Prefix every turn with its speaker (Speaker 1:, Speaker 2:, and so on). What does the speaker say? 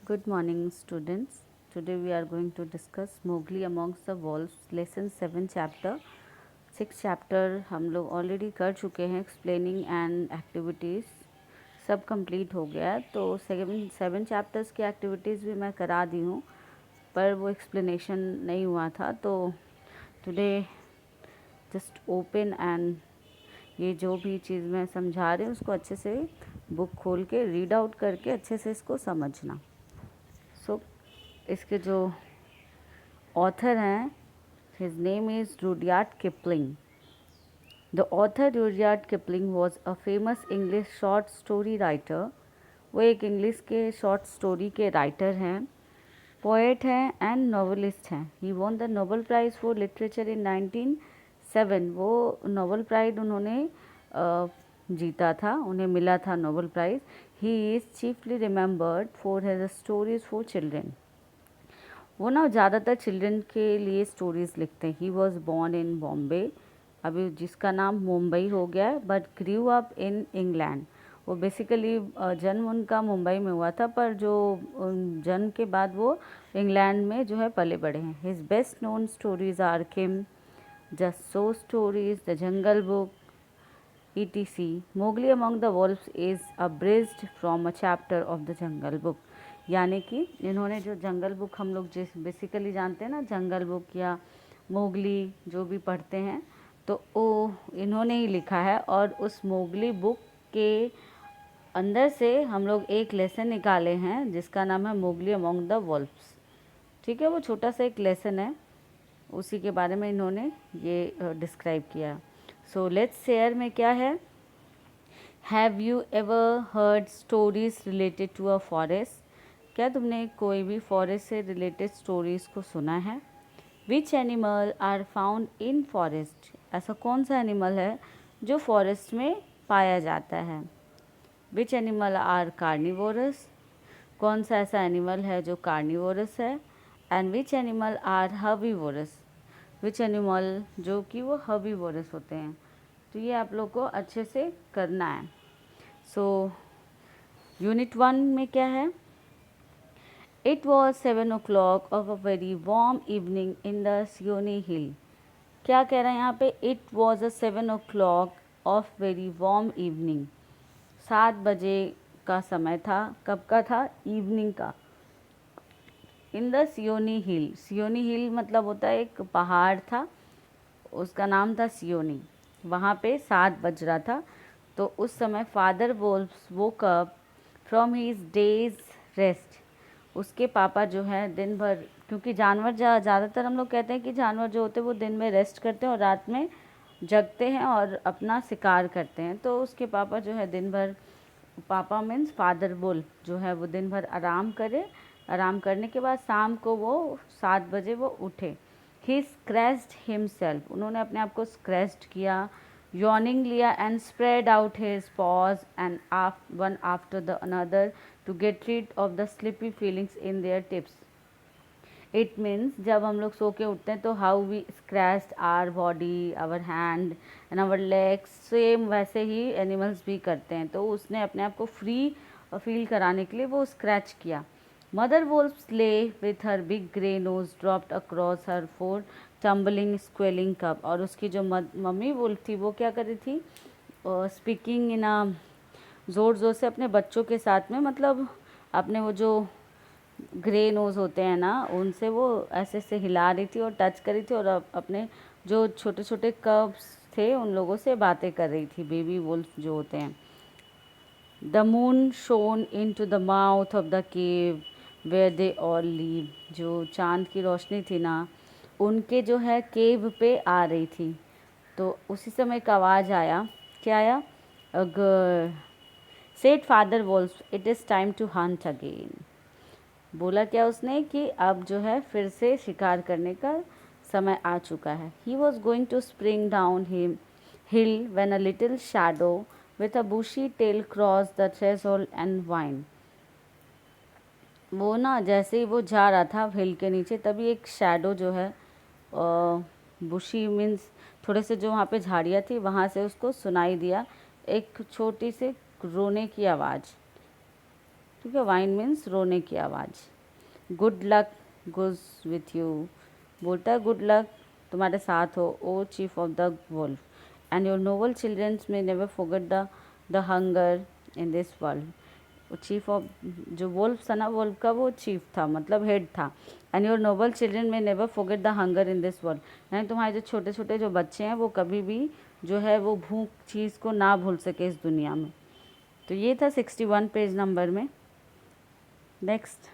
Speaker 1: Good morning, students. Today we are going to discuss Mowgli Amongst the Wolves, lesson 7 chapter. 6 chapter हम लोग already कर चुके हैं, explaining and activities सब complete हो गया है. तो 7 चैप्टर्स की एक्टिविटीज़ भी मैं करा दी हूँ, पर वो एक्सप्लेनेशन नहीं हुआ था. तो टुडे जस्ट ओपन एंड ये जो भी चीज़ मैं समझा रही हूँ उसको अच्छे से बुक खोल के रीड आउट करके अच्छे से इसको समझना. सो इसके जो ऑथर हैं, his name is Rudyard Kipling. The author Rudyard Kipling was a famous English short story writer. वो एक इंग्लिश के शॉर्ट स्टोरी के राइटर हैं, पोएट हैं एंड नॉवलिस्ट हैं. He won the Nobel prize for literature in 1907. वो Nobel prize उन्होंने जीता था, उन्हें मिला था Nobel prize. He is chiefly remembered for his stories for children. वो ना ज़्यादातर चिल्ड्रन के लिए स्टोरीज़ लिखते हैं. He was born in Bombay, अभी जिसका नाम मुंबई हो गया है, but grew up in England. वो बेसिकली जन्म उनका मुंबई में हुआ था, पर जो जन्म के बाद वो इंग्लैंड में जो है पले बड़े हैं. His best known stories are Kim, just so stories, the jungle book, etc. Mowgli Among the Wolves is abridged from a chapter of the Jungle Book. यानी कि इन्होंने जो जंगल बुक हम लोग जिस बेसिकली जानते हैं ना, जंगल बुक या मोगली जो भी पढ़ते हैं, तो वो इन्होंने ही लिखा है. और उस मोगली बुक के अंदर से हम लोग एक लेसन निकाले हैं जिसका नाम है मोगली अमोंग द वॉल्व्स. ठीक है, वो छोटा सा एक लेसन है, उसी के बारे में इन्होंने ये डिस्क्राइब किया. सो लेट्स शेयर में क्या है. Have you ever heard stories related to a forest. क्या तुमने कोई भी फॉरेस्ट से रिलेटेड स्टोरीज को सुना है. Which animal are found in forest. ऐसा कौन सा एनिमल है जो फॉरेस्ट में पाया जाता है. Which animal are carnivorous. कौन सा ऐसा एनिमल है जो कार्निवोरस है. And which animal are herbivorous. Which animal जो कि वो हर्बीवोरस होते हैं. तो ये आप लोग को अच्छे से करना है. सो यूनिट 1 में क्या है. It was 7 o'clock of a very warm evening in the Seoni hill. क्या कह रहा है यहाँ पे. It was a 7 o'clock of very warm evening. 7 बजे का समय था. कब का था. इवनिंग का. इन द सियोनी हिल. सियोनी हिल मतलब होता है एक पहाड़ था, उसका नाम था सियोनी. वहाँ पे 7 बज रहा था. तो उस समय father woke up from his days rest. उसके पापा जो है दिन भर, क्योंकि जानवर ज़्यादातर हम लोग कहते हैं कि जानवर जो होते हैं वो दिन में रेस्ट करते हैं और रात में जगते हैं और अपना शिकार करते हैं. तो उसके पापा जो है दिन भर, पापा मीन्स फादर बुल जो है, वो दिन भर आराम करे. आराम करने के बाद शाम को वो 7 बजे वो उठे. He scratched himself. उन्होंने अपने आप को स्क्रैच्ड किया, यॉर्निंग लिया and spread out his paws and one after the another to get rid of the sleepy feelings in their tips. It means जब हम लोग सो के उठते हैं तो how we scratch our body, our hand and our legs, same वैसे ही एनिमल्स भी करते हैं. तो उसने अपने आप को फ्री फील कराने के लिए वो स्क्रैच किया. Mother wolf lay with her big grey nose dropped across her four tumbling squealing cubs. और उसकी जो मम्मी वोल्फ थी वो क्या कर रही थी. स्पीकिंग इन अ ज़ोर ज़ोर से अपने बच्चों के साथ में, मतलब अपने वो जो ग्रे नोज़ होते हैं ना, उनसे वो ऐसे से हिला रही थी और टच कर रही थी और अपने जो छोटे छोटे कब्स थे उन लोगों से बातें कर रही थी, बेबी वुल्फ जो होते हैं. The moon shone into the mouth of the cave where they all live. जो चांद की रोशनी थी ना, उनके जो है केव पे आ रही थी. तो उसी समय एक आवाज़ आया. क्या आया. अगर said father wolf, it is time to hunt again. बोला क्या उसने कि अब जो है फिर से शिकार करने का समय आ चुका है. He was going to spring down hill when a little shadow with a bushy tail cross the threshold and whine. वो ना जैसे ही वो जा रहा था हिल के नीचे, तभी एक शैडो जो है, बुशी मीन्स थोड़े से जो वहाँ पे झाड़ियाँ थी वहाँ से उसको सुनाई दिया एक छोटी सी रोने की आवाज़. ठीक है। वाइन मीन्स रोने की आवाज़। Good luck goes with you, बोलता है गुड लक तुम्हारे साथ हो, o chief of the wolf, and your noble childrens may never forget the hunger in this world. वो चीफ ऑफ, जो वुल्फ था ना, वुल्फ का वो चीफ था, मतलब हेड था। एंड योर नोबल चिल्ड्रन में never forget the hunger in this world, यानी तुम्हारे जो छोटे छोटे जो बच्चे हैं वो कभी भी जो है वो भूख चीज़ को ना भूल सके इस दुनिया में। तो ये था 61 पेज नंबर में। नेक्स्ट